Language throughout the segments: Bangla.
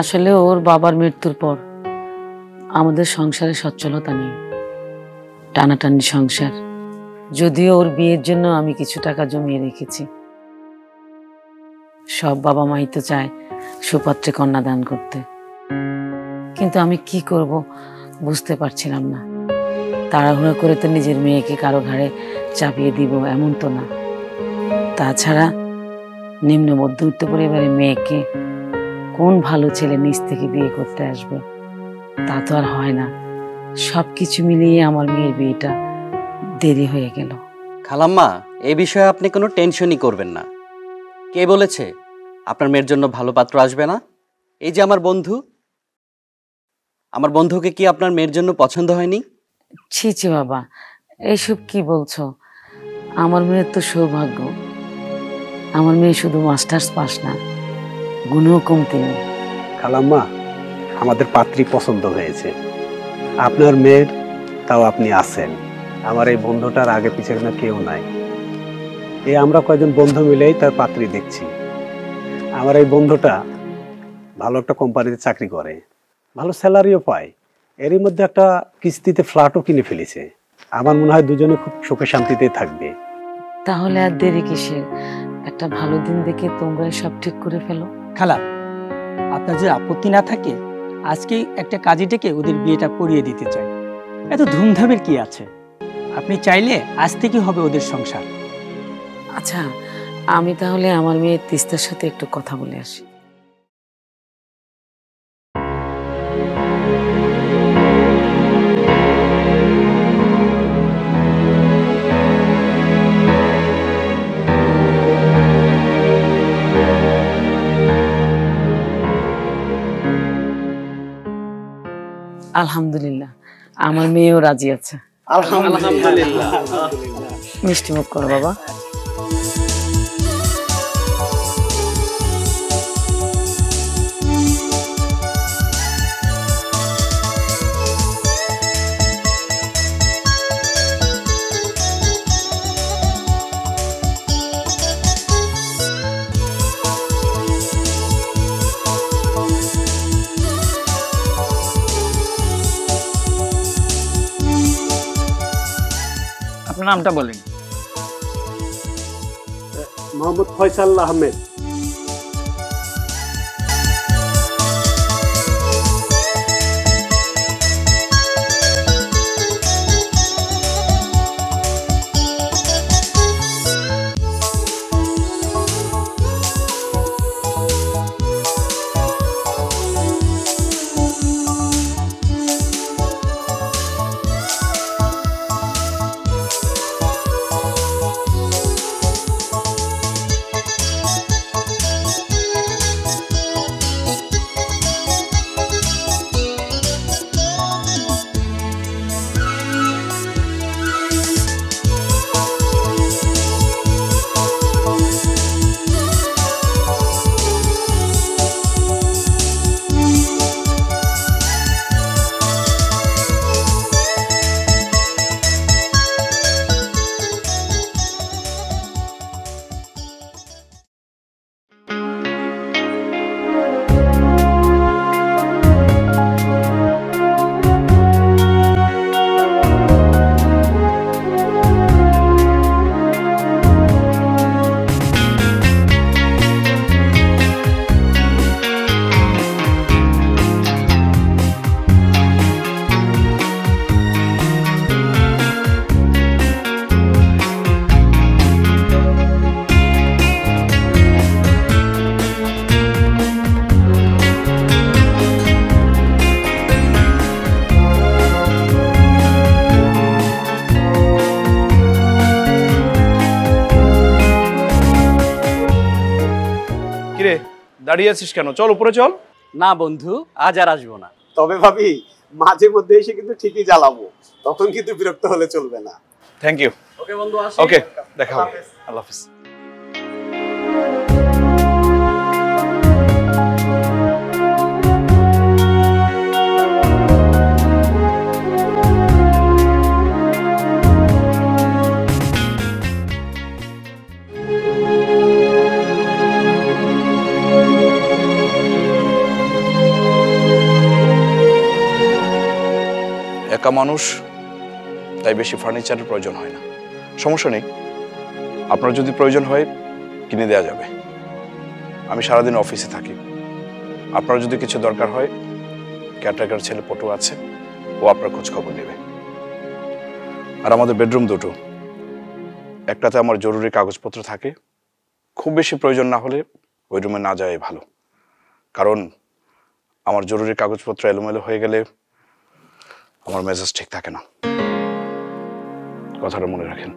আসলে ওর বাবার মৃত্যুর পর আমাদের সংসারে সচ্ছলতা নেই, টানাটানি সংসার। যদিও ওর বিয়ের জন্য আমি কিছু টাকা জমিয়ে রেখেছি। সব বাবা মাই তো চায় সুপাত্রে কন্যা দান করতে, কিন্তু আমি কি করব বুঝতে পারছিলাম না। তাড়াহুড়া করে তো নিজের মেয়েকে কারো ঘাড়ে চাপিয়ে দিব এমন তো না। তাছাড়া নিম্ন মধ্যবিত্ত পরিবারের মেয়েকে কোন ভালো ছেলে নিজ থেকে বিয়ে করতে আসবে? তা তো আর হয় না। সবকিছু মিলিয়ে আমার মেয়ের বিয়েটা দেরি হয়ে গেল। খালাম্মা, এই বিষয়ে আপনি কোনো টেনশনই করবেন না। কে বলেছে আপনার মেয়ের জন্য ভালো পাত্র আসবে না? এই যে আমার বন্ধুকে কি আপনার মেয়ের জন্য পছন্দ হয়নি? ছি ছি বাবা, এইসব কি বলছো? আমার মেয়ের তো সৌভাগ্য। আমার মেয়ে শুধু মাস্টার্স পাস না, গুণেও কমতি নেই। খালাম্মা, আমাদের পাত্রী পছন্দ হয়েছে। আপনার মেয়ের, তাও আপনি আছেন। আমার এই বন্ধুটার আগে পিছে না কেউ নাই। এই আমরা কয়েকজন বন্ধু মিলেই তার পাত্রী দেখছি। আমার এই বন্ধুটা ভালো একটা কোম্পানিতে চাকরি করে, ভালো স্যালারিও পায়। এরই মধ্যে একটা কিস্তিতে ফ্ল্যাটও কিনে ফেলেছে। আমার মনে হয় দুজনে খুব সুখে শান্তিতে থাকবে। তাহলে আর দেরি কিসের? একটা ভালো দিন দেখে তোমরাই সব ঠিক করে ফেলো। খালা, আপনার যদি আপত্তি না থাকে আজকেই একটা কাজী ডেকে ওদের বিয়েটা পড়িয়ে দিতে চাই। এত ধুমধামের কি আছে? আপনি চাইলে আজ থেকে হবে ওদের সংসার। আচ্ছা, আমি তাহলে আমার মেয়ে তিস্তার সাথে একটু কথা বলে আসি। আলহামদুলিল্লাহ, আমার মেয়েও রাজি আছে। আলহামদুলিল্লাহ। মিষ্টি মুখ করো বাবা। আপনার নামটা বলেন। মোহাম্মদ ফয়সাল আহমেদ। দাঁড়িয়ে আছিস কেন? চল উপরে চল। না বন্ধু, আজ আর আসবো না। তবে ভাবি, মাঝে মধ্যে এসে কিন্তু ঠিকই জ্বালাবো, তখন কিন্তু বিরক্ত হলে চলবে না। Thank you. ওকে বন্ধু, আসি। ওকে, দেখা হবে। আল্লাহ হাফেজ। মানুষ, তাই বেশি ফার্নিচারের প্রয়োজন হয় না। সমস্যা নেই, আপনার যদি প্রয়োজন হয় কিনে দেওয়া যাবে। আমি সারাদিন অফিসে থাকি, আপনার যদি কিছু দরকার হয় কেয়ারটেকার ছেলে পটু আছে, ও আপনার খোঁজ খবর নেবে। আর আমাদের বেডরুম দুটো, একটাতে আমার জরুরি কাগজপত্র থাকে, খুব বেশি প্রয়োজন না হলে ওই রুমে না যাওয়াই ভালো, কারণ আমার জরুরি কাগজপত্র এলোমেলো হয়ে গেলে আমার মেজাজ ঠিক থাকে না। কথাটা মনে রাখেন।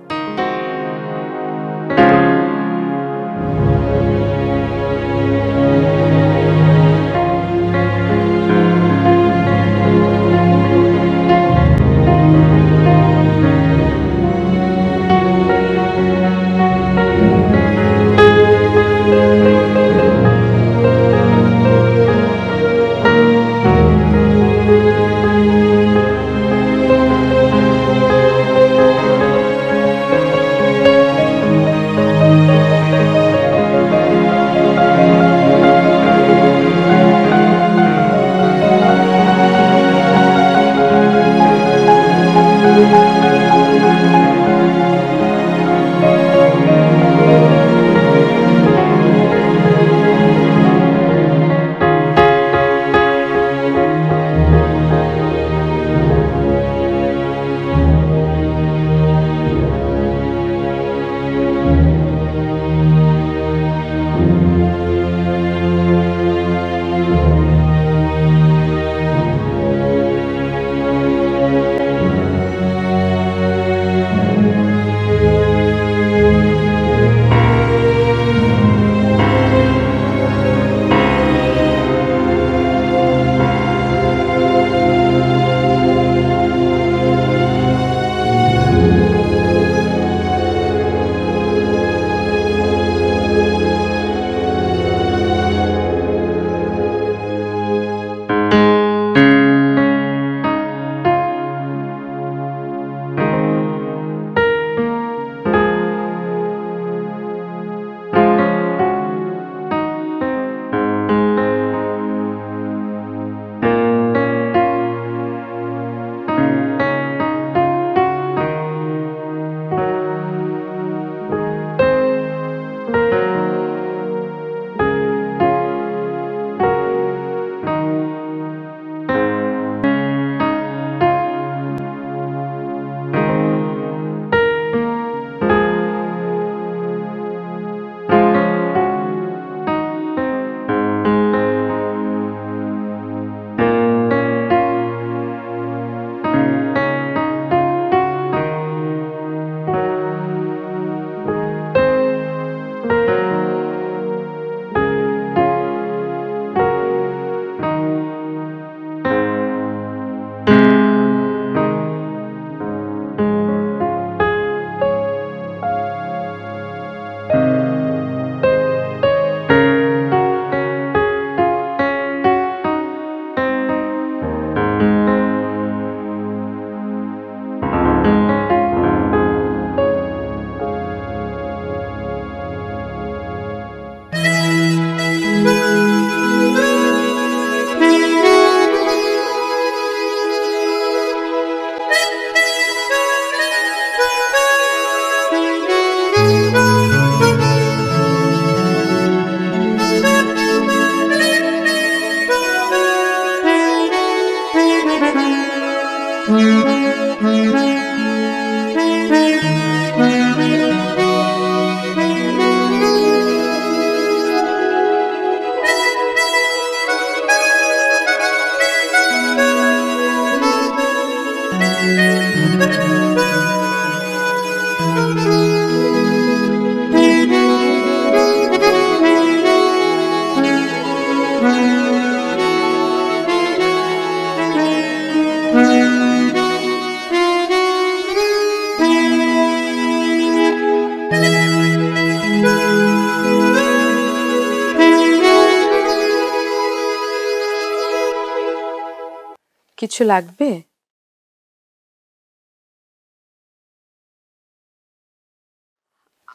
কিছু লাগবে?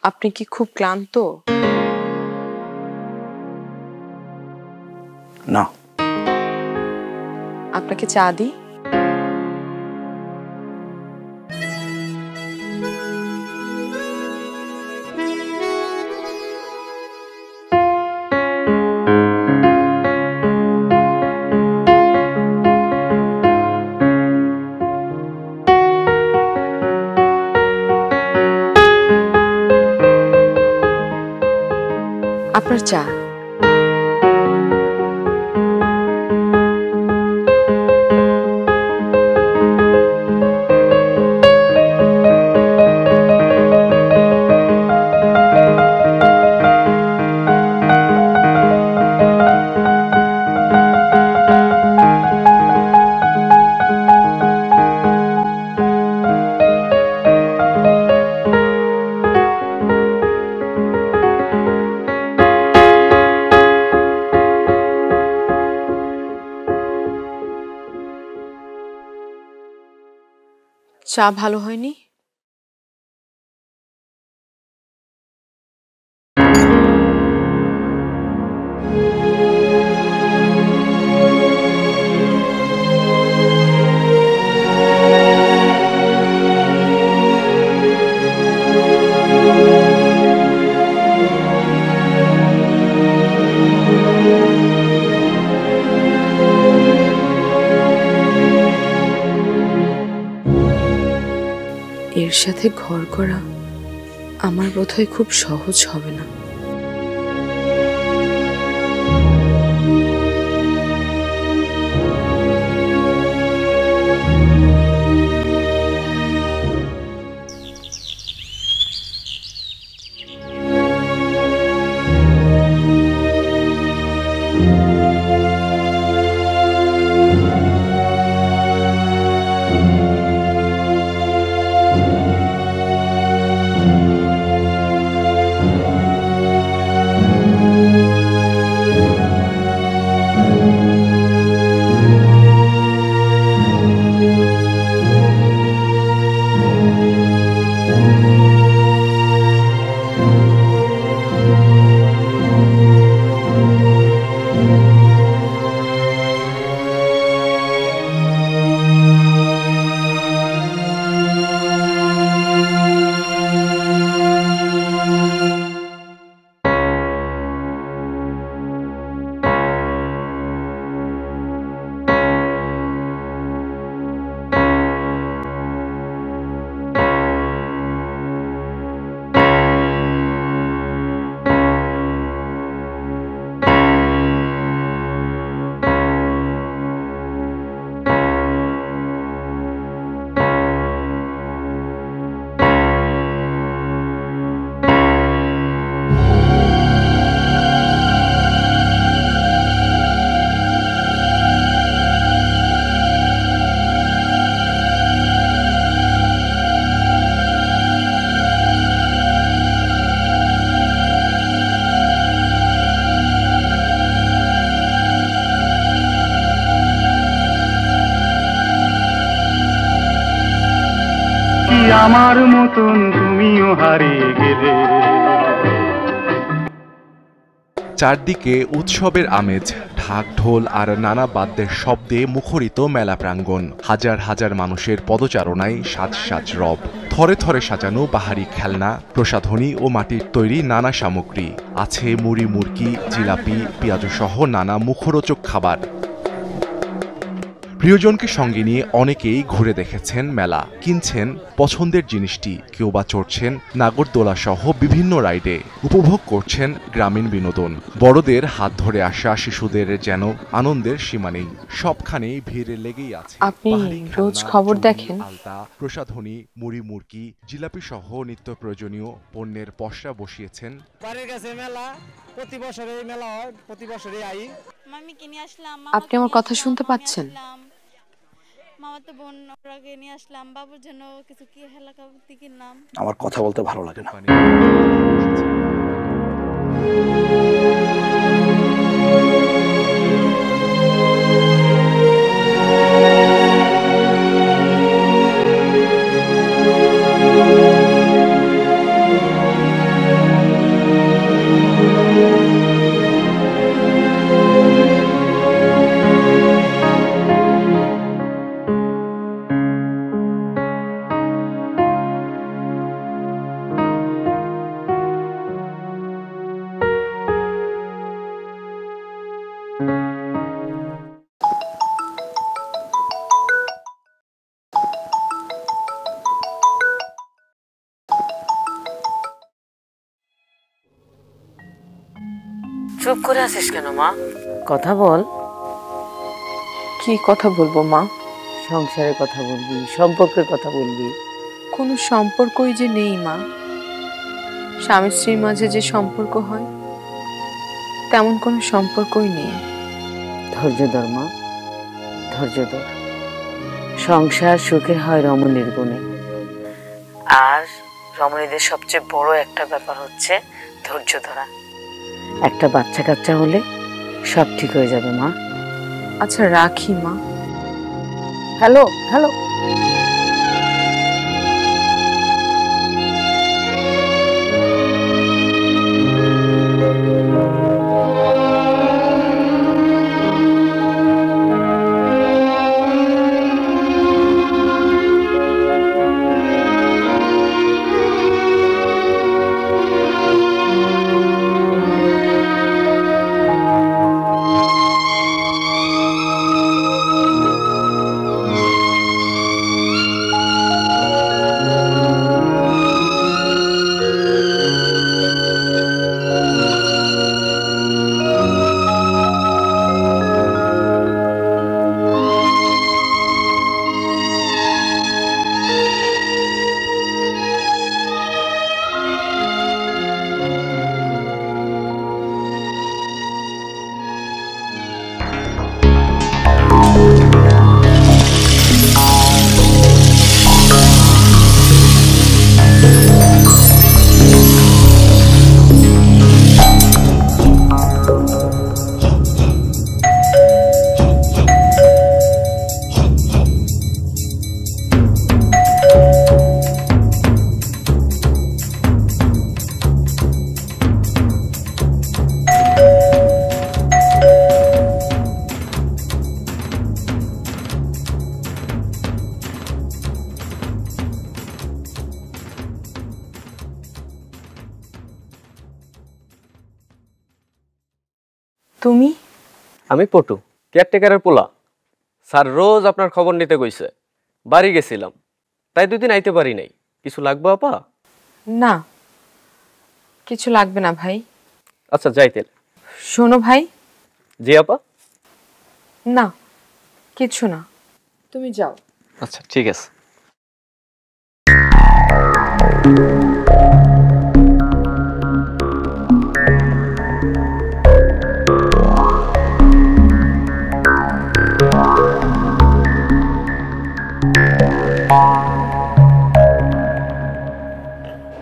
আপনি কি খুব ক্লান্ত? না। আপনাকে চা দিই? আপনার চা। চা ভালো হয়নি? এর সাথে ঘর করা আমার বোধহয় খুব সহজ হবে না। আমার মতন তুমিও হারিয়ে গেলে। চারদিকে উৎসবের আমেজ, ঢাক ঢোল আর নানা বাদ্যের শব্দে মুখরিত মেলা প্রাঙ্গণ। হাজার হাজার মানুষের পদচারণায় সাজ সাজ রব, থরে থরে সাজানো বাহারি খেলনা, প্রসাধনী ও মাটির তৈরি নানা সামগ্রী। আছে মুড়ি মুরকি, জিলাপি, পেঁয়াজু সহ নানা মুখরোচক খাবার। প্রিয়জনকে সঙ্গে নিয়ে অনেকেই ঘুরে দেখেছেন মেলা, কিনছেন পছন্দের জিনিসটি, কেউ বা চড়ছেন নাগরদোলা সহ বিভিন্ন রাইডে, উপভোগ করছেন গ্রামীণ বিনোদন। বড়দের হাত ধরে আসা শিশুদের যেন আনন্দের সীমা নেই, সবখানেই ভিড় লেগেই আছে। আপনি রোজ খবর দেখেন? আলতা, প্রসাধনী, মুড়ি মুরকি, জিলাপি সহ নিত্য প্রয়োজনীয় পণ্যের পসরা বসিয়েছেন। বাড়ির কাছে মেলা, প্রতি বছরে মেলা হয়, প্রতি বছরই আই। আপনি আমার কথা শুনতে পাচ্ছেন? মামাতো বোন ওরাকে নিয়ে আসলাম, বাবুর জন্য কিছু কি হেলাকাবতি কিনলাম। আমার কথা বলতে ভালো লাগে না। চুপ করে আছিস কেন মা? কথা বল। কি কথা বলবো মা? সংসারের কথা বলবি, সম্পর্কের কথা বলবি। কোনো সম্পর্কই যে নেই মা। স্বামী স্ত্রীর মাঝে যে সম্পর্ক হয় তেমন কোনো সম্পর্কই নেই। ধৈর্য ধর মা, ধৈর্য ধর। সংসার সুখের হয় রমণীর গুণে। আর রমণীদের সবচেয়ে বড় একটা ব্যাপার হচ্ছে ধৈর্য ধরা। একটা বাচ্চা কাচ্চা হলে সব ঠিক হয়ে যাবে মা। আচ্ছা রাখি মা। Hello hello. তুমি? আমি পটু, কেয়ারটেকারের পোলা। স্যার রোজ আপনার খবর নিতে কইছে। বাড়ি গেছিলাম, তাই 2 দিন আইতে পারি নাই। কিছু লাগবে আপা? না কিছু লাগবে না ভাই। আচ্ছা যাইতে। শোনো ভাই। জি আপা? না কিছু না, তুমি যাও। আচ্ছা ঠিক আছে।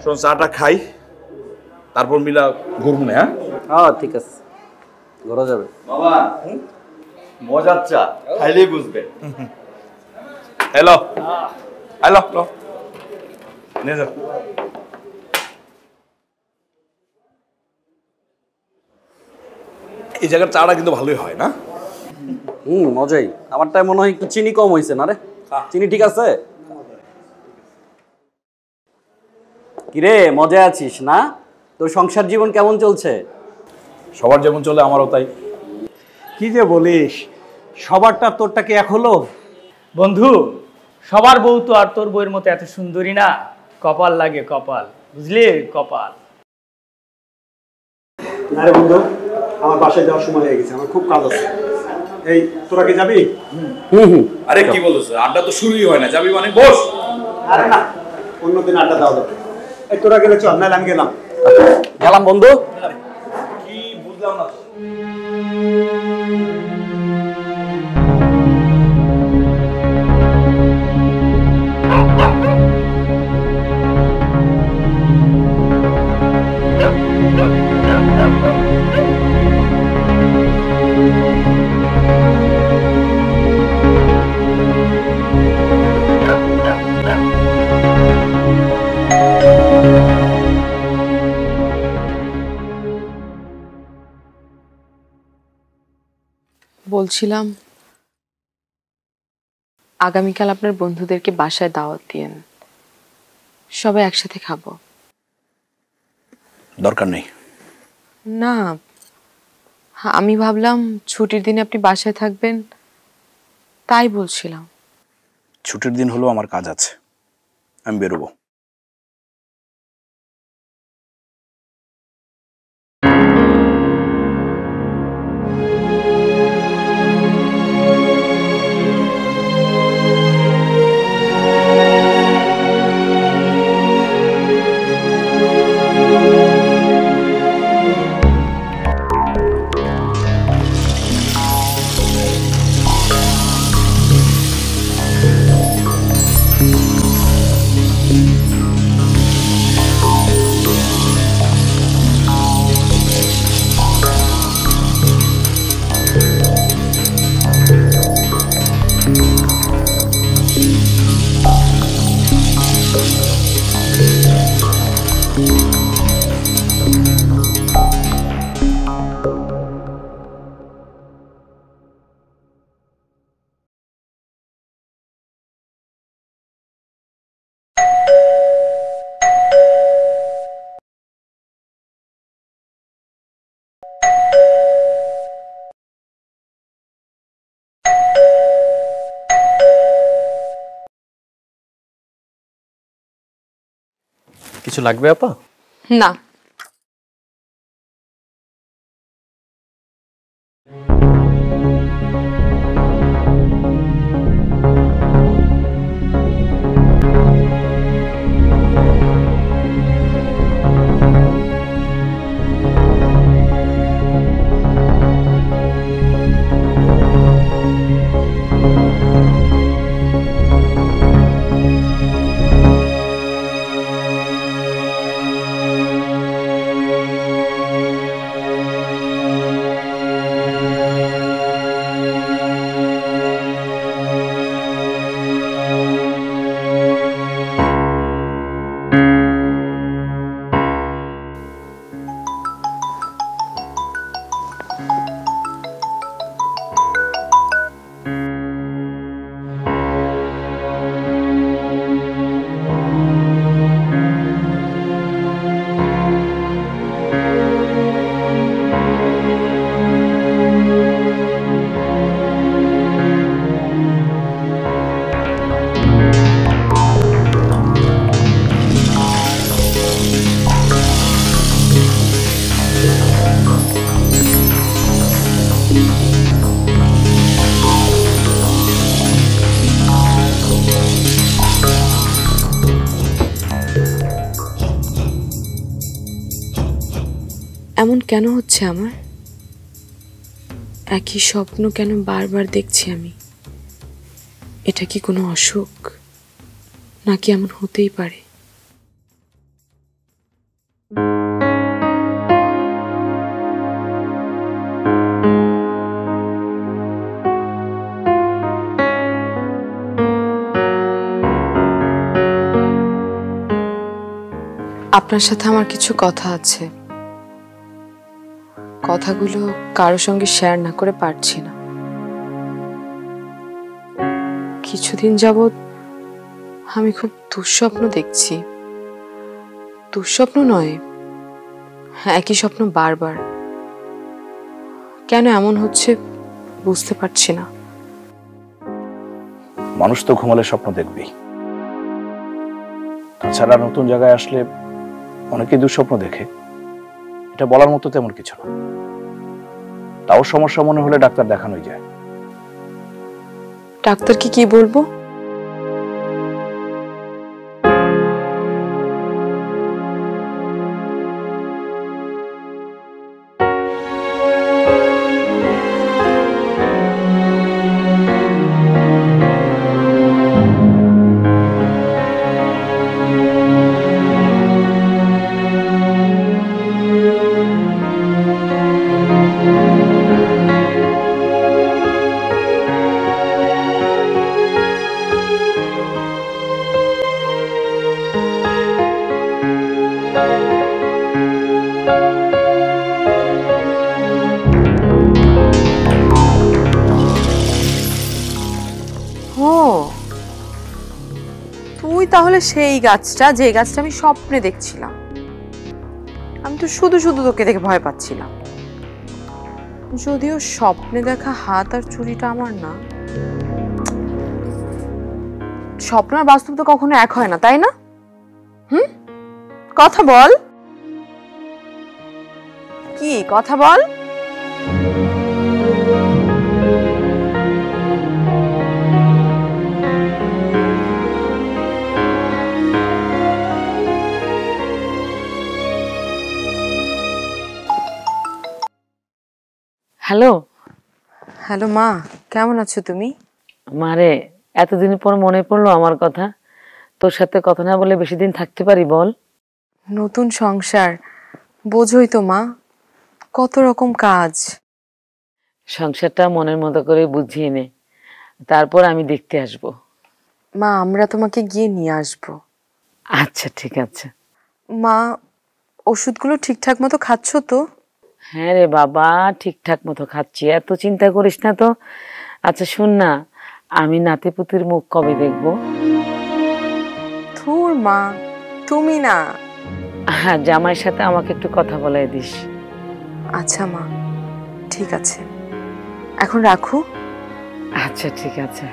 শোন, চাটা খাই, তারপর মিলা ঘুরবো না। হ্যাঁ হ্যাঁ ঠিক আছে, ঘোরা যাবে। বাবা মজার চা খাইলেই বুঝবে। হ্যালো হ্যালো নিয়ে যা। এই জায়গার চাটা কিন্তু ভালোই হয় না? মজাই। আমারটাই মনে হয় একটু চিনি কম হয়েছে না রে? চিনি ঠিক আছে? কিরে মজা আছিস না? তোর সংসার জীবন কেমন চলছে? সবার যেমন চলে আমারও তাই। কি যে বলিস, সবারটা তোরটা কি এক হলো? বন্ধু, সবার বউ তো আর তোর বউয়ের মতো এত সুন্দরী না। কপাল লাগে কপাল, বুঝলি? কপাল। আরে বন্ধু, আমার বাসায় যাওয়ার সময় হয়ে গেছে, আমার খুব কাজ আছে। এই তোরা কি যাবি? আরে কি বলছ, আড্ডা তো শুরুই হয় না। যাবি মানে বস। আরে না, অন্যদিন আড্ডা দেওয়া যাবে। এই তোরা গেলে চল, নাহলে আমি গেলাম। গেলাম বন্ধু। কি বুঝলাম না তো। বলছিলাম আগামীকাল আপনার বন্ধুদেরকে বাসায় দাওয়াত দিয়েন, সবাই একসাথে খাবো। দরকার নেই। না আমি ভাবলাম ছুটির দিনে আপনি বাসায় থাকবেন, তাই বলছিলাম। ছুটির দিন হলো আমার কাজ আছে, আমি বেরোবো। কিছু লাগবে আপা? না। এমন কেন হচ্ছে আমার? একই স্বপ্ন কেন বারবার দেখছি আমি? এটা কি কোনো অসুখ, নাকি এমন হতেই পারে? আপনার সাথে আমার কিছু কথা আছে। কথাগুলো কারোর সঙ্গে শেয়ার না করে পারছি না। কিছুদিন যাবৎ আমি খুব দুঃস্বপ্ন দেখছি। দুঃস্বপ্ন নয়, একই স্বপ্ন বারবার। কেন এমন হচ্ছে বুঝতে পারছি না। মানুষ তো ঘুমালে স্বপ্ন দেখবেই, তাছাড়া নতুন জায়গায় আসলে অনেকেই দুঃস্বপ্ন দেখে, এটা বলার মতো তেমন কিছু না। তাও সমস্যা মনে হলে ডাক্তার দেখানোই যায়। ডাক্তারকে কি বলবো? তাহলে সেই গাছটা, যে গাছটা আমি স্বপ্নে দেখছিলাম। আমি তো শুধু শুধু তোকে দেখে ভয় পাচ্ছিলাম। যদিও স্বপ্নে দেখা হাত আর চুড়িটা আমার না। স্বপ্ন আর বাস্তব তো কখনো এক হয় না, তাই না? কথা বল, কি কথা বল। হ্যালো। হ্যালো মা, কেমন আছো তুমি? মারে, এতদিন পর মনে পড়লো আমার কথা। তোর সাথে কথা না বলে বেশি দিন থাকতে পারি বল? নতুন সংসার, বোঝোই তো মা, কত রকম কাজ। সংসারটা মনের মতো করে বুঝিয়ে নে, তারপর আমি দেখতে আসব। মা, আমরা তোমাকে গিয়ে নিয়ে আসবো। আচ্ছা ঠিক আছে। মা, ওষুধগুলো ঠিকঠাক মতো খাচ্ছ তো? হ্যাঁ রে বাবা, ঠিকঠাক মতো খাচ্ছি, এত চিন্তা করিস না তো। আচ্ছা শোন না, আমি নাতিপুতির মুখ কবে দেখবো? ধুর মা, তুমি না। হ্যাঁ, জামাইয়ের সাথে আমাকে একটু কথা বলাই দিস। আচ্ছা মা, ঠিক আছে, এখন রাখো। আচ্ছা ঠিক আছে।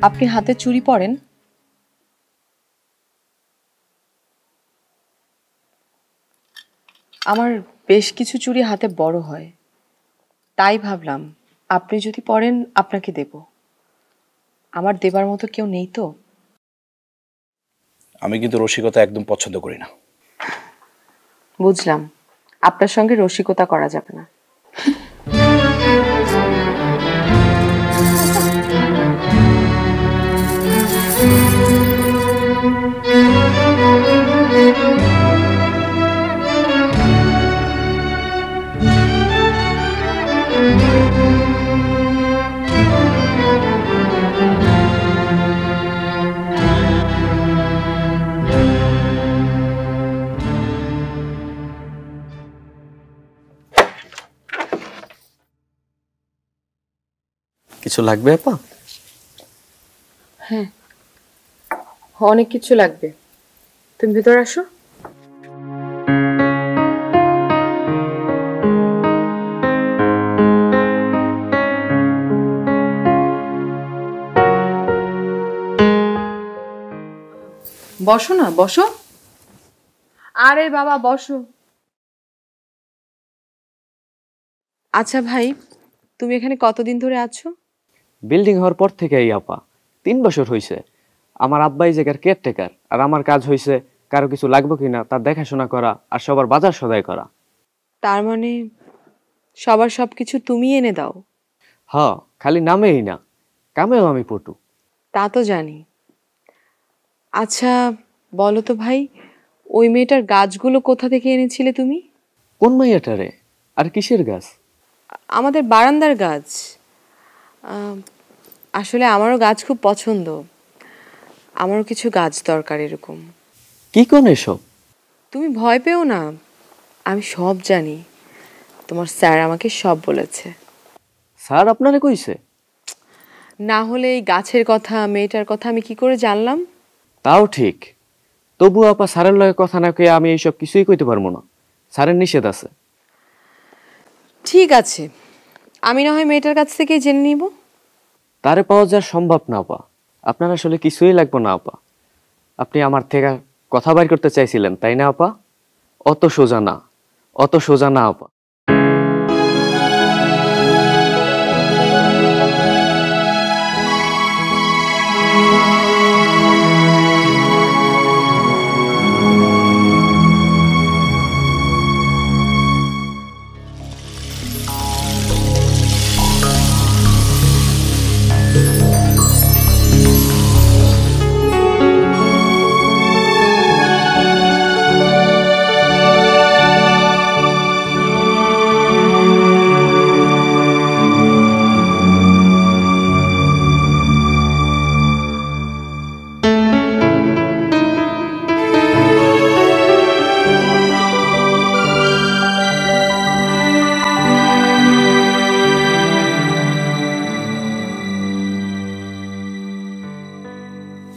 আপনি হাতে চুড়ি পরেন? আমার বেশ কিছু চুড়ি হাতে বড় হয়, তাই ভাবলাম আপনি যদি পরেন আপনাকে দেব। আমার দেবার মতো কেউ নেই তো। আমি কিন্তু রসিকতা একদম পছন্দ করি না। বুঝলাম, আপনার সঙ্গে রসিকতা করা যাবে না। কিছু লাগবে আপা? হ্যাঁ, অনেক কিছু লাগবে। তুমি ভেতরে আসো। বসো না, বসো। আরে বাবা বসো। আচ্ছা ভাই, তুমি এখানে কতদিন ধরে আছো? বিল্ডিং হওয়ার পর থেকেই আপা, 3 বছর হয়েছে। আমার আব্বা এই জায়গার কেয়ারটেকার, আর আমার কাজ হয়েছে কারো কিছু লাগবে কিনা তার দেখাশোনা করা আর সবার বাজার সদাই করা। তার মানে সবার সবকিছু তুমি এনে দাও? হ্যাঁ, খালি নামেই না, কামেও আমি পটু। তা তো জানি। আচ্ছা বলো তো ভাই, ওই মেয়েটার গাছগুলো কোথা থেকে এনেছিলে তুমি? কোন মাইয়াটারে? আর কিসের গাছ? আমাদের বারান্দার গাছ। আসলে আমারও গাছ খুব পছন্দ, আমারও কিছু গাছ দরকার এরকম। কি কোন এসব? তুমি ভয় পেও না, আমি সব জানি। তোমার স্যার আমাকে সব বলেছে। স্যার আপনারে কইছে? না হলে এই গাছের কথা, মেয়েটার কথা আমি কি করে জানলাম? তাও ঠিক। তবু আপা স্যারের লগে কথা না কয়ে আমি এইসব কিছুই কইতে পারবো না, স্যারের নিষেধ আছে। ঠিক আছে, আমি না হয় মেয়েটার কাছ থেকেই জেনে নিব। তারে পাওয়া যা সম্ভব না আপা, আপনার আসলে কিছুই লাগবে না আপা। আপনি আমার থেকে কথা বাইর করতে চাইছিলেন তাই না আপা? অত সোজা না, অত সোজা না আপা।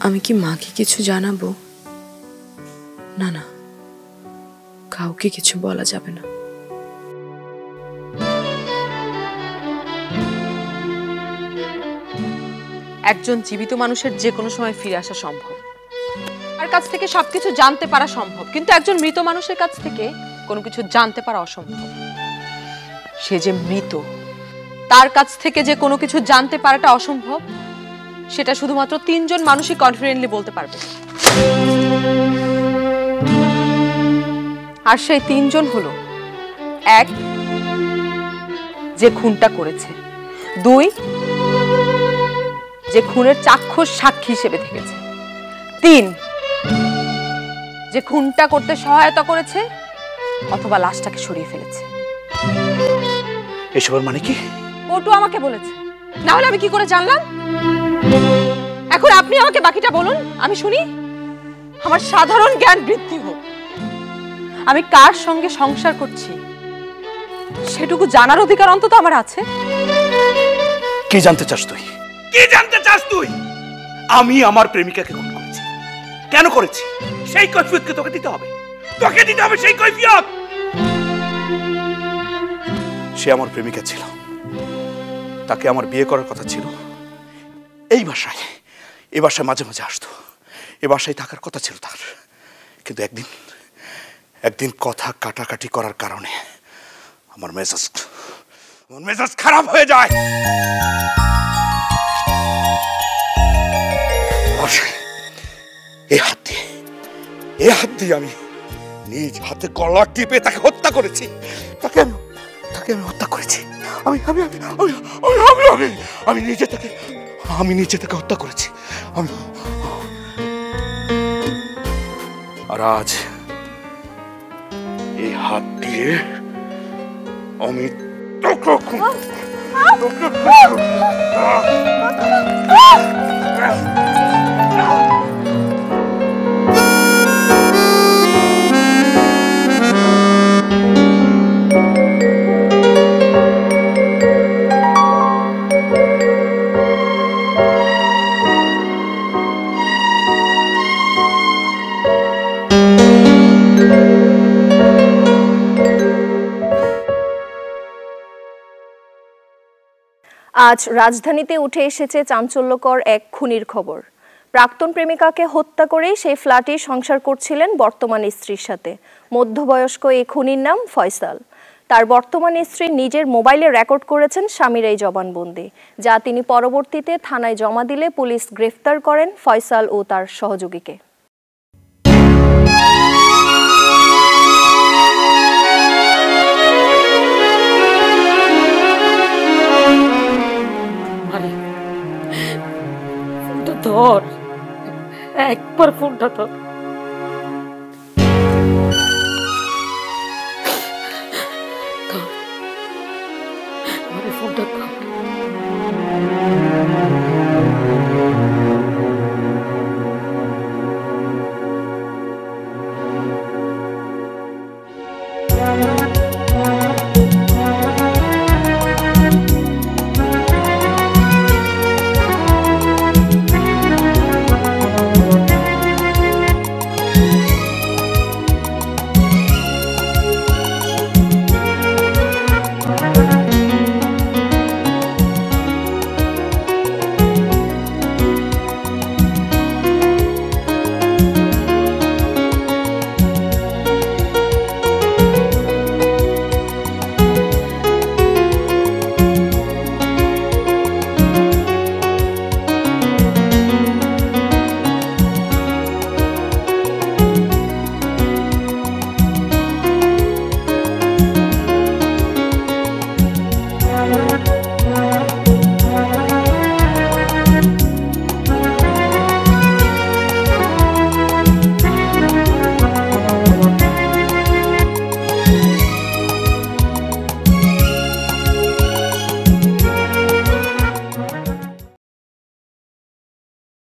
আমি কি মাকে কিছু জানাবো? না না, কাউকে কিছু বলা যাবে না। একজন জীবিত মানুষের যে কোনো সময় ফিরে আসা সম্ভব, তার কাছ থেকে সবকিছু জানতে পারা সম্ভব, কিন্তু একজন মৃত মানুষের কাছ থেকে কোনো কিছু জানতে পারা অসম্ভব। সে যে মৃত, তার কাছ থেকে যে কোনো কিছু জানতে পারাটা অসম্ভব, সেটা শুধুমাত্র 3 জন মানুষই কনফিডেন্টলি বলতে পারবে। আর সেই 3 জন হলো, 1 যে খুনটা করেছে, 2 যে খুনের চাক্ষুষ সাক্ষী হিসেবে থেকেছে, 3 যে খুনটা করতে সহায়তা করেছে অথবা লাশটাকে সরিয়ে ফেলেছে। এসবের মানে কি? পটু আমাকে বলেছে, না হলে আমি কি করে জানলাম? এখন আপনি আমাকে বাকিটা বলুন, আমি শুনি। আমার সাধারণ জ্ঞান বৃদ্ধি হোক। আমি কার সঙ্গে সংসার করছি সেটুকু জানার অধিকার অন্তত আমার আছে। কি জানতে চাস তুই? কি জানতে চাস তুই? আমি আমার প্রেমিকাকে খুন করেছি। কেন করেছি সেই কৈফিয়ত কি তোকে দিতে হবে? তোকে দিতে হবে সেই কৈফিয়ত। সে আমার প্রেমিকা ছিল, তাকে আমার বিয়ে করার কথা ছিল। এই বাসায়, এ বাসায় মাঝে মাঝে আসতো, এ বাসায় থাকার কথা ছিল তার। কিন্তু একদিন কথা কাটাকাটি করার কারণে আমার মেজাজ খারাপ হয়ে যায়। এই হাত দিয়ে আমি নিজ হাতে গলা টিপে তাকে হত্যা করেছি। তাকে আমি হত্যা করেছি। আমি নিজে তাকে হত্যা করেছি। আর আজ এই হাত দিয়ে আমি আজ রাজধানীতে উঠে এসেছে চাঞ্চল্যকর এক খুনির খবর। প্রাক্তন প্রেমিকাকে হত্যা করেই সেই ফ্ল্যাটে সংসার করছিলেন বর্তমান স্ত্রীর সাথে। মধ্যবয়স্ক এই খুনির নাম ফয়সাল। তার বর্তমান স্ত্রী নিজের মোবাইলে রেকর্ড করেছেন স্বামীর এই জবানবন্দি, যা তিনি পরবর্তীতে থানায় জমা দিলে পুলিশ গ্রেফতার করেন ফয়সাল ও তার সহযোগীকে। ধর, একবার ফোনটা ধর। ফোনটা ধর।